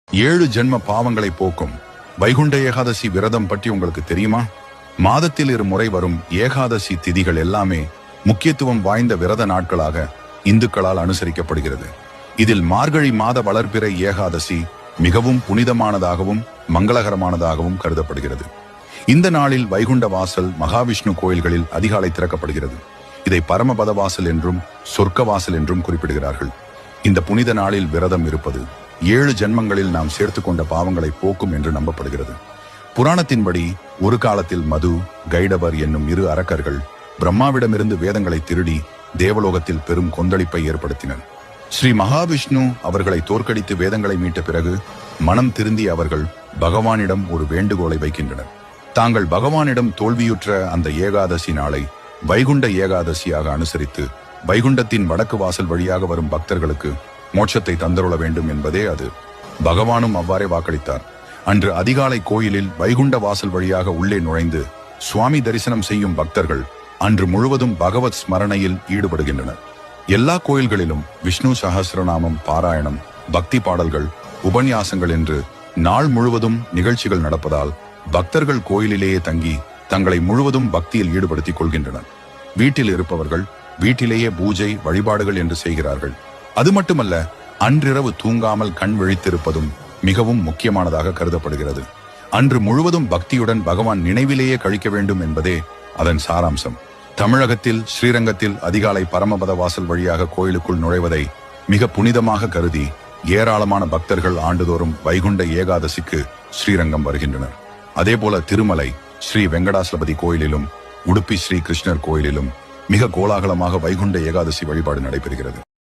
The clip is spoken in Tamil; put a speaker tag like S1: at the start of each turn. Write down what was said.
S1: 7 ஜென்ம பாவங்களை போக்கும் வைகுண்ட ஏகாதசி விரதம் பற்றி உங்களுக்கு தெரியுமா? மாதத்தில் 2 முறை வரும் ஏகாதசி திதிகள் எல்லாமே முக்கியத்துவம் வாய்ந்த விரத நாட்களாக இந்துக்களால் அனுசரிக்கப்படுகிறது. இதில் மார்கழி மாத வளர்பிறை ஏகாதசி மிகவும் புனிதமானதாகவும் மங்களகரமானதாகவும் கருதப்படுகிறது. இந்த நாளில் வைகுண்ட வாசல் மகாவிஷ்ணு கோயில்களில் அதிகாலை திறக்கப்படுகிறது. இதை பரமபத வாசல் என்றும் சொர்க்க வாசல் என்றும் குறிப்பிடுகிறார்கள். இந்த புனித நாளில் விரதம் இருப்பது 7 ஜென்மங்களில் நாம் சேர்த்து கொண்ட பாவங்களை போக்கும் என்று நம்பப்படுகிறது. புராணத்தின்படி ஒரு காலத்தில் மது, கைடவர் என்னும் 2 அரக்கர்கள் பிரம்மாவிடமிருந்து வேதங்களை திருடி தேவலோகத்தில் பெரும் கொந்தளிப்பை ஏற்படுத்தினர். ஸ்ரீ மகாவிஷ்ணு அவர்களை தோற்கடித்து வேதங்களை மீட்ட பிறகு மனம் திருந்திய அவர்கள் பகவானிடம் ஒரு வேண்டுகோளை வைக்கின்றனர். தாங்கள் பகவானிடம் தோல்வியுற்ற அந்த ஏகாதசி நாளை வைகுண்ட ஏகாதசியாக அனுசரித்து வைகுண்டத்தின் வடக்கு வாசல் வழியாக வரும் பக்தர்களுக்கு மோட்சத்தை தந்தருள வேண்டும் என்பதே அது. பகவானும் அவ்வாறே வாக்களித்தார். அன்று அதிகாலை கோயிலில் வைகுண்ட வாசல் வழியாக உள்ளே நுழைந்து சுவாமி தரிசனம் செய்யும் பக்தர்கள் அன்று முழுவதும் பகவத் ஸ்மரணையில் ஈடுபடுகின்றனர். எல்லா கோயில்களிலும் விஷ்ணு சஹஸ்ரநாமம் பாராயணம், பக்தி பாடல்கள், உபன்யாசங்கள் என்று நாள் முழுவதும் நிகழ்ச்சிகள் நடப்பதால் பக்தர்கள் கோயிலிலேயே தங்கி தங்களை முழுவதும் பக்தியில் ஈடுபடுத்திக் கொள்கின்றனர். வீட்டில் இருப்பவர்கள் வீட்டிலேயே பூஜை வழிபாடுகள் என்று செய்கிறார்கள். அது மட்டுமல்ல, அன்றிரவு தூங்காமல் கண் விழித்திருப்பதும் மிகவும் முக்கியமானதாக கருதப்படுகிறது. அன்று முழுவதும் பக்தியுடன் பகவான் நினைவிலேயே கழிக்க வேண்டும் என்பதே அதன் சாராம்சம். தமிழகத்தில் ஸ்ரீரங்கத்தில் அதிகாலை பரமபத வாசல் வழியாக கோயிலுக்குள் நுழைவதை மிக புனிதமாக கருதி ஏராளமான பக்தர்கள் ஆண்டுதோறும் வைகுண்ட ஏகாதசிக்கு ஸ்ரீரங்கம் வருகின்றனர். அதேபோல திருமலை ஸ்ரீ வெங்கடாசலபதி கோயிலிலும் உடுப்பி ஸ்ரீ கிருஷ்ணர் கோயிலிலும் மிக கோலாகலமாக வைகுண்ட ஏகாதசி வழிபாடு நடைபெறுகிறது.